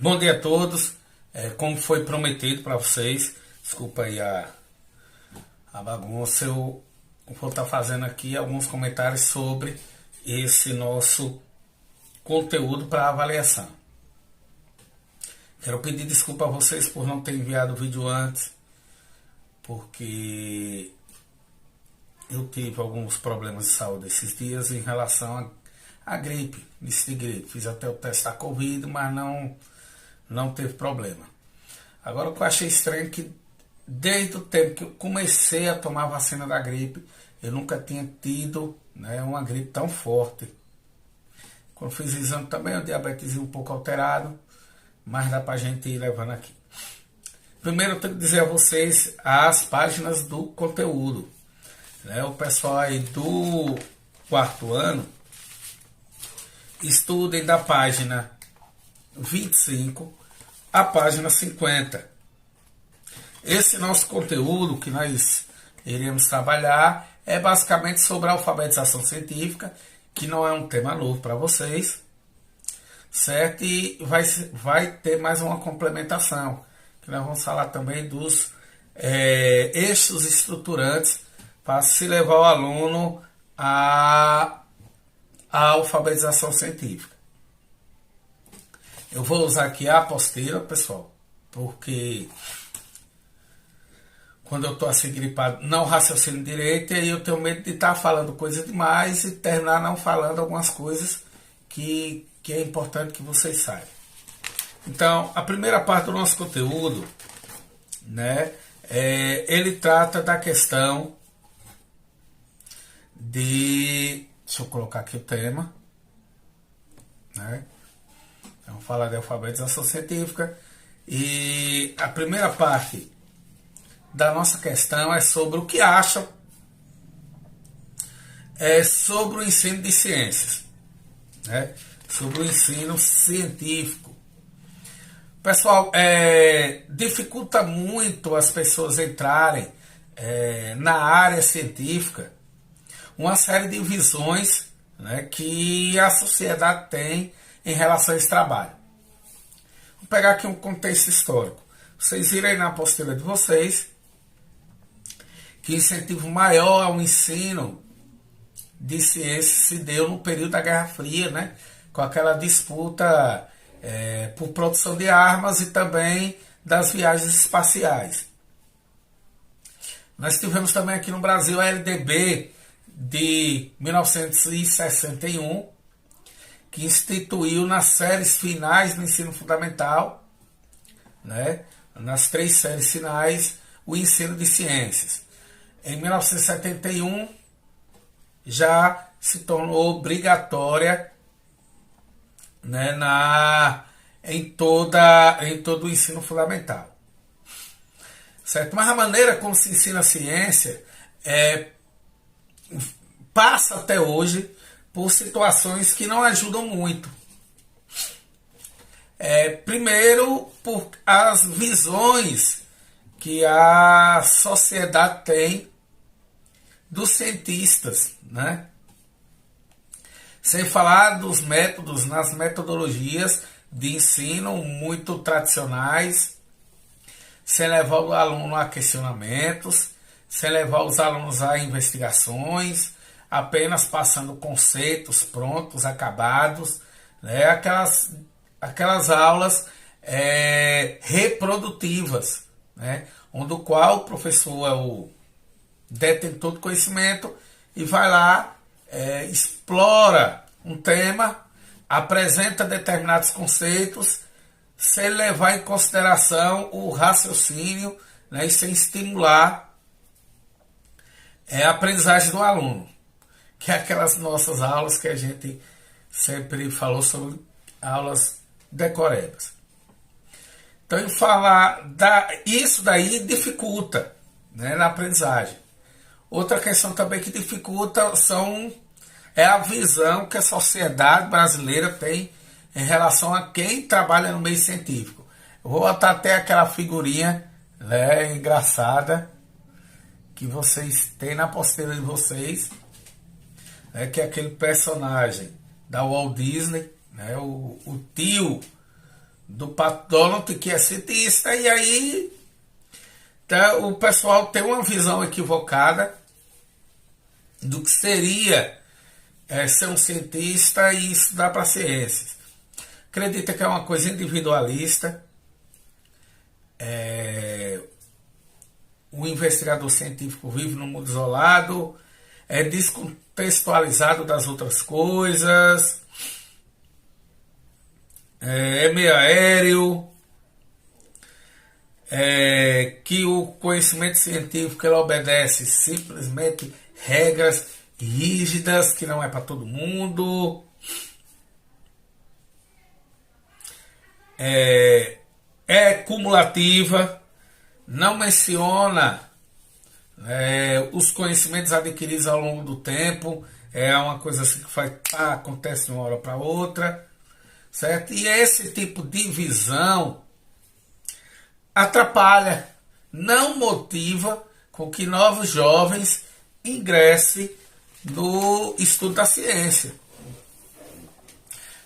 Bom dia a todos. Como foi prometido para vocês, desculpa aí a bagunça, eu vou estar fazendo aqui alguns comentários sobre esse nosso conteúdo para avaliação. Quero pedir desculpa a vocês por não ter enviado o vídeo antes, porque eu tive alguns problemas de saúde esses dias em relação a gripe, início de gripe. Fiz até o teste da Covid, mas não teve problema. Agora o que eu achei estranho é que desde o tempo que eu comecei a tomar a vacina da gripe, eu nunca tinha tido, uma gripe tão forte. Quando fiz o exame também, o diabetes um pouco alterado, mas dá pra gente ir levando aqui. Primeiro eu tenho que dizer a vocês as páginas do conteúdo. O pessoal aí do quarto ano, estudem da página 25 à página 50. Esse nosso conteúdo que nós iremos trabalhar é basicamente sobre a alfabetização científica, que não é um tema novo para vocês, certo? E vai ter mais uma complementação, que nós vamos falar também dos eixos estruturantes para se levar o aluno à alfabetização científica. Eu vou usar aqui a apostila, pessoal, porque quando eu estou assim gripado, não raciocino direito, e aí eu tenho medo de estar falando coisa demais e terminar não falando algumas coisas que é importante que vocês saibam. Então, a primeira parte do nosso conteúdo, ele trata da questão deixa eu colocar aqui o tema, Então, fala de alfabetização científica, e a primeira parte da nossa questão é sobre o que acham sobre o ensino de ciências, sobre o ensino científico. Pessoal, dificulta muito as pessoas entrarem na área científica uma série de visões que a sociedade tem em relação a esse trabalho. Vou pegar aqui um contexto histórico. Vocês viram aí na apostila de vocês que o incentivo maior ao ensino de ciências se deu no período da Guerra Fria, com aquela disputa por produção de armas e também das viagens espaciais. Nós tivemos também aqui no Brasil a LDB de 1961, que instituiu nas séries finais do ensino fundamental, nas 3 séries finais, o ensino de ciências. Em 1971, já se tornou obrigatória em todo o ensino fundamental. Certo? Mas a maneira como se ensina a ciência passa até hoje por situações que não ajudam muito. Primeiro, por as visões que a sociedade tem dos cientistas, Sem falar dos métodos, nas metodologias de ensino muito tradicionais, sem levar o aluno a questionamentos, sem levar os alunos a investigações, apenas passando conceitos prontos, acabados, aquelas aulas reprodutivas, onde o qual o professor é o detentor do conhecimento e vai lá, explora um tema, apresenta determinados conceitos, sem levar em consideração o raciocínio, e sem estimular a aprendizagem do aluno, que é aquelas nossas aulas que a gente sempre falou sobre aulas decorebas. Então, em falar isso daí dificulta na aprendizagem. Outra questão também que dificulta é a visão que a sociedade brasileira tem em relação a quem trabalha no meio científico. Eu vou botar até aquela figurinha engraçada que vocês têm na apostila de vocês, que é aquele personagem da Walt Disney, o tio do Pat Donald, que é cientista, e aí tá, o pessoal tem uma visão equivocada do que seria ser um cientista e estudar para ciências. Acredita que é uma coisa individualista. O investigador científico vive num mundo isolado, é descontextualizado das outras coisas, é meio aéreo, que o conhecimento científico ele obedece simplesmente regras rígidas, que não é para todo mundo. É cumulativa, não menciona os conhecimentos adquiridos ao longo do tempo, é uma coisa assim que acontece de uma hora para outra, certo? E esse tipo de visão atrapalha, não motiva com que novos jovens ingressem no estudo da ciência.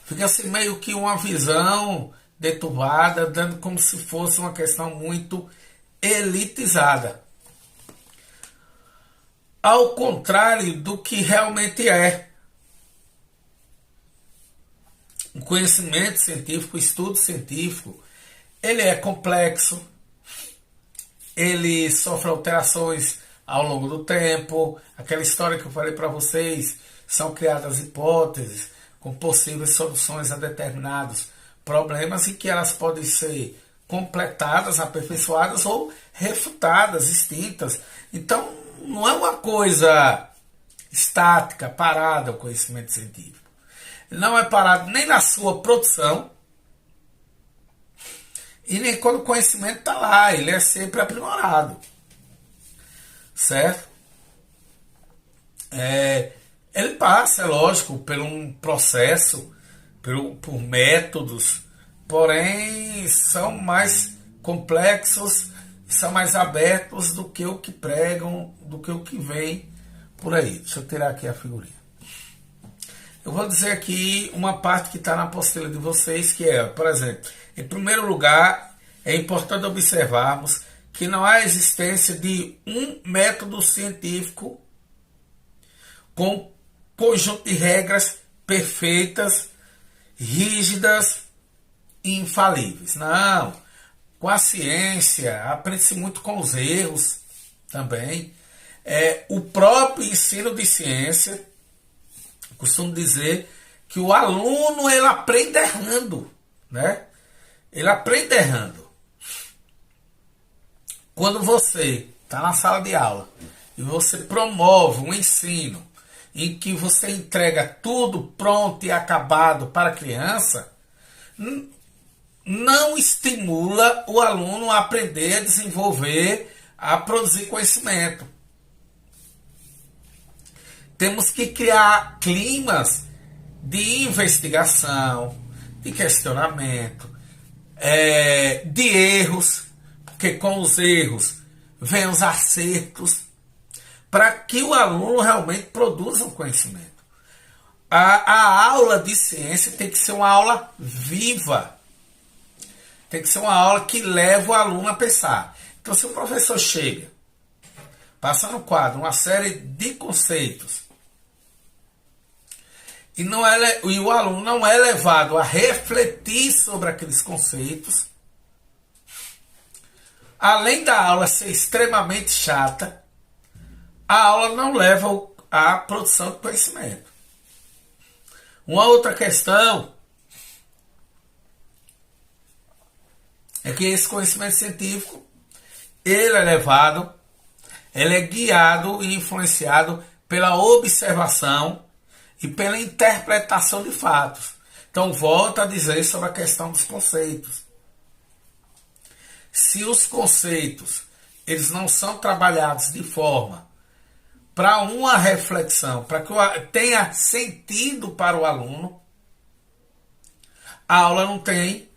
Fica assim meio que uma visão deturpada, dando como se fosse uma questão muito elitizada. Ao contrário do que realmente é. O conhecimento científico, o estudo científico, ele é complexo, ele sofre alterações ao longo do tempo. Aquela história que eu falei para vocês, são criadas hipóteses com possíveis soluções a determinados problemas e que elas podem ser completadas, aperfeiçoadas ou refutadas, extintas. Então, não é uma coisa estática, parada o conhecimento científico. Ele não é parado nem na sua produção e nem quando o conhecimento está lá. Ele é sempre aprimorado. Certo? Ele passa, é lógico, por um processo, por métodos, porém são mais complexos, são mais abertos do que o que pregam, do que o que vem por aí. Deixa eu tirar aqui a figurinha. Eu vou dizer aqui uma parte que está na apostila de vocês, que é, por exemplo, em primeiro lugar, é importante observarmos que não há existência de um método científico com conjunto de regras perfeitas, rígidas e infalíveis. Não. Com a ciência, aprende-se muito com os erros também. O próprio ensino de ciência, costumo dizer que o aluno ele aprende errando, né? Ele aprende errando. Quando você está na sala de aula e você promove um ensino em que você entrega tudo pronto e acabado para a criança, não estimula o aluno a aprender, a desenvolver, a produzir conhecimento. Temos que criar climas de investigação, de questionamento, de erros, porque com os erros vêm os acertos, para que o aluno realmente produza um conhecimento. A aula de ciência tem que ser uma aula viva. Tem que ser uma aula que leva o aluno a pensar. Então, se o professor chega, passa no quadro uma série de conceitos, e o aluno não é levado a refletir sobre aqueles conceitos, além da aula ser extremamente chata, a aula não leva à produção de conhecimento. Uma outra questão é que esse conhecimento científico, ele é levado, ele é guiado e influenciado pela observação e pela interpretação de fatos. Então, volto a dizer sobre a questão dos conceitos. Se os conceitos eles não são trabalhados de forma para uma reflexão, para que tenha sentido para o aluno, a aula não tem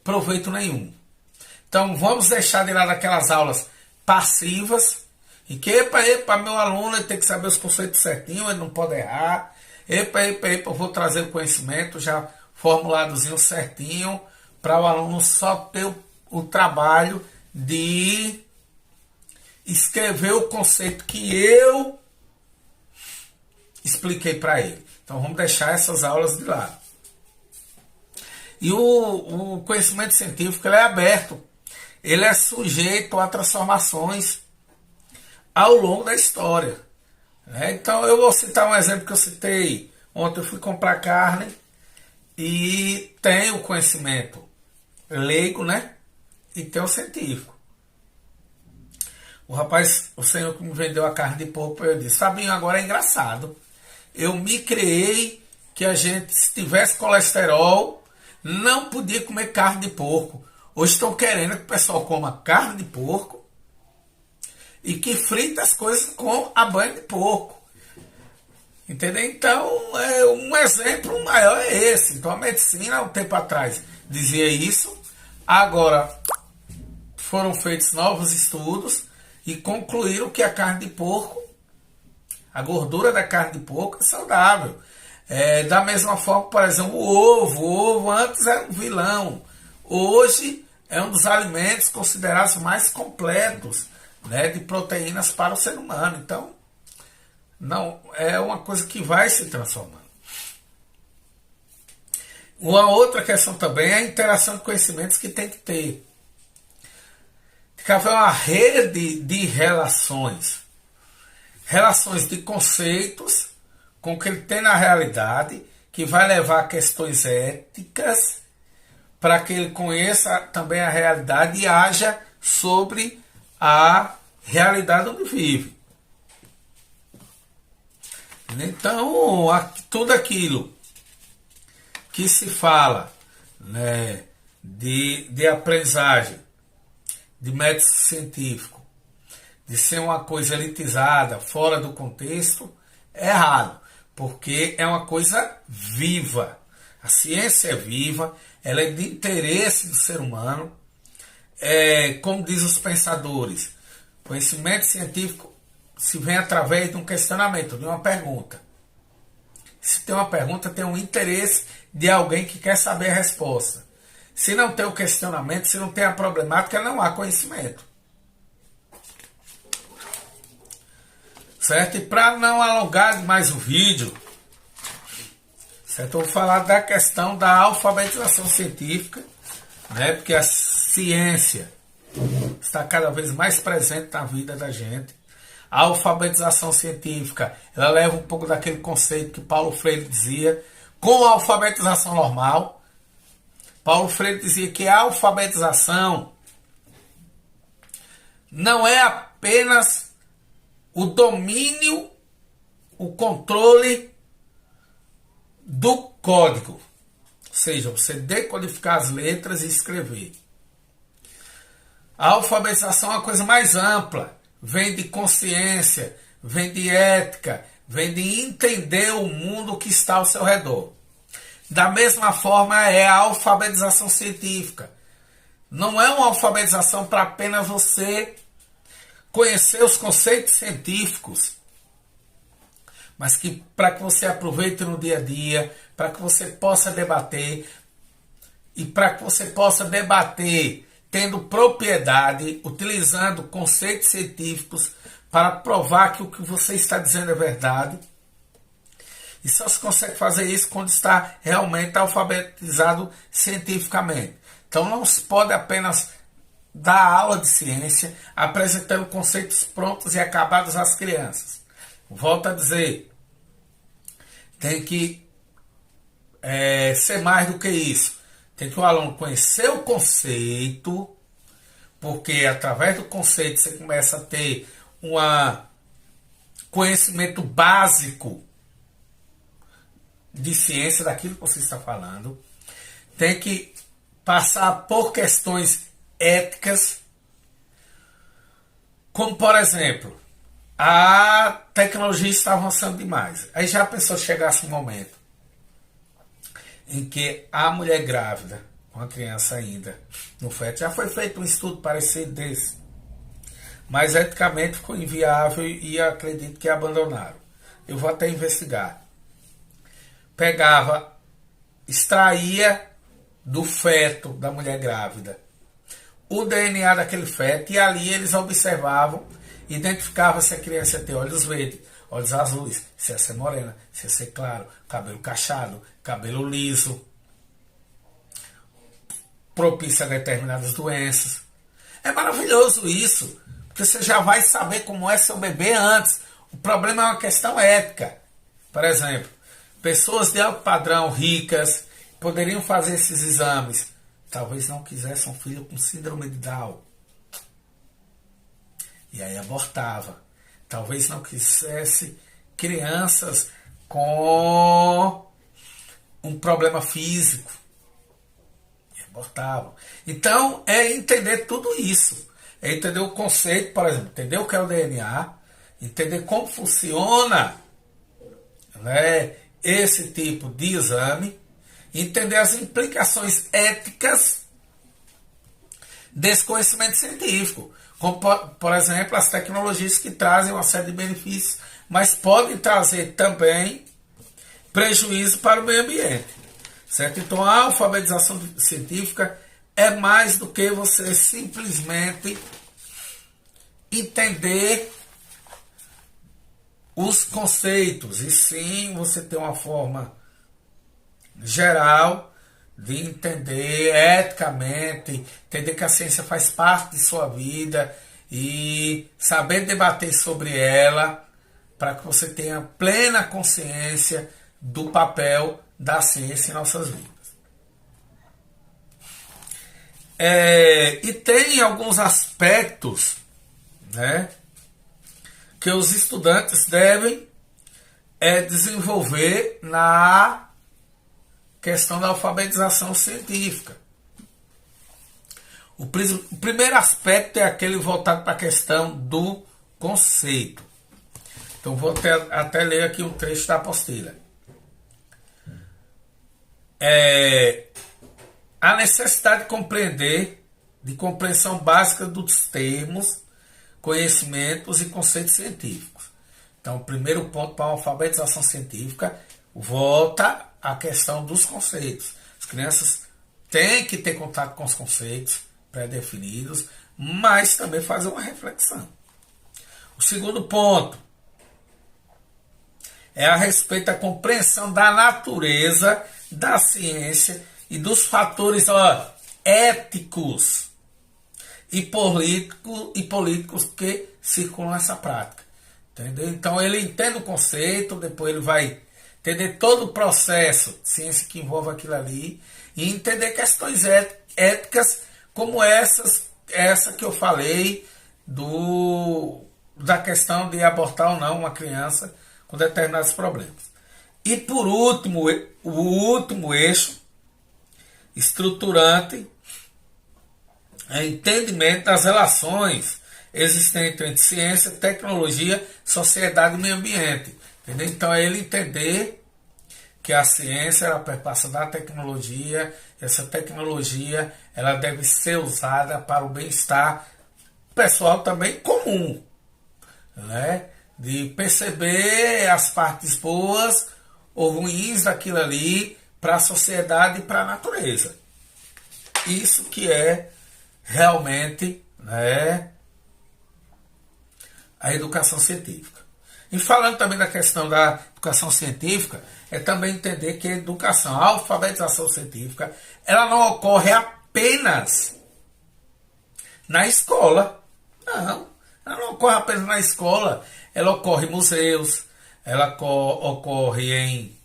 proveito nenhum. Então vamos deixar de lado aquelas aulas passivas, em que, meu aluno ele tem que saber os conceitos certinho, ele não pode errar, eu vou trazer o conhecimento, já formuladozinho certinho, para o aluno só ter o trabalho de escrever o conceito que eu expliquei para ele. Então vamos deixar essas aulas de lado. E o conhecimento científico ele é aberto, ele é sujeito a transformações ao longo da história. Então eu vou citar um exemplo que eu citei. Ontem eu fui comprar carne e tem o conhecimento leigo, né? E tem o científico. O rapaz, o senhor que me vendeu a carne de porco, eu disse: Fabinho, agora é engraçado. Eu me criei que a gente, se tivesse colesterol, não podia comer carne de porco. Hoje estão querendo que o pessoal coma carne de porco e que frita as coisas com a banha de porco. Entendeu? Então, um exemplo maior é esse. Então, a medicina, há um tempo atrás, dizia isso. Agora, foram feitos novos estudos e concluíram que a carne de porco, a gordura da carne de porco é saudável. Da mesma forma, por exemplo, o ovo antes era um vilão. Hoje é um dos alimentos considerados mais completos, né, de proteínas para o ser humano. Então, não é uma coisa que vai se transformando. Uma outra questão também é a interação de conhecimentos que tem que ter. Tem que haver uma rede de relações. Relações de conceitos com o que ele tem na realidade, que vai levar a questões éticas, para que ele conheça também a realidade e haja sobre a realidade onde vive. Então, tudo aquilo que se fala, né, de aprendizagem, de método científico, de ser uma coisa elitizada, fora do contexto, é errado, porque é uma coisa viva. A ciência é viva, ela é de interesse do ser humano. Como diz os pensadores, conhecimento científico se vem através de um questionamento, de uma pergunta. Se tem uma pergunta, tem um interesse de alguém que quer saber a resposta. Se não tem o questionamento, se não tem a problemática, não há conhecimento. Certo? E para não alongar mais o vídeo, certo? Eu vou falar da questão da alfabetização científica, né? Porque a ciência está cada vez mais presente na vida da gente. A alfabetização científica, ela leva um pouco daquele conceito que Paulo Freire dizia, com a alfabetização normal. Paulo Freire dizia que a alfabetização não é apenas o domínio, o controle do código. Ou seja, você decodificar as letras e escrever. A alfabetização é uma coisa mais ampla. Vem de consciência, vem de ética, vem de entender o mundo que está ao seu redor. Da mesma forma é a alfabetização científica. Não é uma alfabetização para apenas você conhecer os conceitos científicos, mas que para que você aproveite no dia a dia, para que você possa debater, e para que você possa debater tendo propriedade, utilizando conceitos científicos para provar que o que você está dizendo é verdade. E só se consegue fazer isso quando está realmente alfabetizado cientificamente. Então não se pode apenas dar aula de ciência apresentando conceitos prontos e acabados às crianças. Volto a dizer, tem que ser mais do que isso. Tem que o aluno conhecer o conceito, porque através do conceito você começa a ter um conhecimento básico de ciência, daquilo que você está falando. Tem que passar por questões éticas, como por exemplo, a tecnologia está avançando demais. Aí já pensou chegasse um momento em que a mulher grávida, com a criança ainda no feto, já foi feito um estudo parecido desse, mas eticamente ficou inviável e acredito que abandonaram. Eu vou até investigar. Pegava extraía do feto da mulher grávida o DNA daquele feto, e ali eles observavam, identificavam se a criança ia ter olhos verdes, olhos azuis, se ia ser morena, se ia ser claro, cabelo cacheado, cabelo liso, propício a determinadas doenças. É maravilhoso isso, porque você já vai saber como é seu bebê antes. O problema é uma questão ética. Por exemplo, pessoas de alto padrão, ricas, poderiam fazer esses exames. Talvez não quisessem um filho com síndrome de Down. E aí abortava. Talvez não quisesse crianças com um problema físico. E abortavam. Então, é entender tudo isso. É entender o conceito, por exemplo, entender o que é o DNA, entender como funciona, né, esse tipo de exame, entender as implicações éticas desse conhecimento científico. Como, por exemplo, as tecnologias que trazem uma série de benefícios, mas podem trazer também prejuízo para o meio ambiente. Certo? Então, a alfabetização científica é mais do que você simplesmente entender os conceitos, e sim você ter uma forma geral de entender eticamente, entender que a ciência faz parte de sua vida e saber debater sobre ela para que você tenha plena consciência do papel da ciência em nossas vidas. E tem alguns aspectos, né, que os estudantes devem desenvolver na questão da alfabetização científica. O primeiro aspecto é aquele voltado para a questão do conceito. Então vou até ler aqui um trecho da apostila. A necessidade de compreender, de compreensão básica dos termos, conhecimentos e conceitos científicos. Então, o primeiro ponto para a alfabetização científica volta à questão dos conceitos. As crianças têm que ter contato com os conceitos pré-definidos, mas também fazer uma reflexão. O segundo ponto é a respeito da compreensão da natureza da ciência e dos fatores éticos e políticos que circulam essa prática. Entendeu? Então ele entende o conceito, depois ele vai entender todo o processo de ciência que envolve aquilo ali e entender questões éticas como essa que eu falei da questão de abortar ou não uma criança com determinados problemas. E por último, o último eixo estruturante é o entendimento das relações existentes entre ciência, tecnologia, sociedade e meio ambiente. Entendeu? Então é ele entender que a ciência ela perpassa da tecnologia, essa tecnologia ela deve ser usada para o bem-estar pessoal também comum, né? De perceber as partes boas ou ruins daquilo ali para a sociedade e para a natureza. Isso que é realmente, né, a educação científica. E falando também da questão da educação científica, é também entender que a educação, a alfabetização científica, ela não ocorre apenas na escola. Não, ela não ocorre apenas na escola. Ela ocorre em museus, ela ocorre em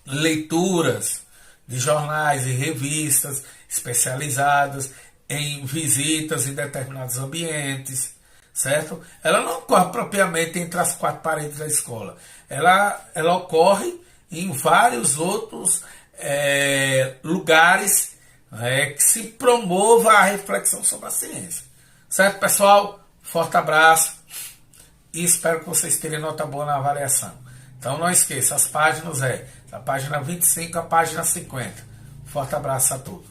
leituras de jornais e revistas especializadas, em visitas em determinados ambientes, certo? Ela não ocorre propriamente entre as quatro paredes da escola. Ela ocorre em vários outros lugares que se promova a reflexão sobre a ciência. Certo, pessoal? Forte abraço e espero que vocês tenham nota boa na avaliação. Então não esqueça, as páginas da página 25 à página 50. Forte abraço a todos.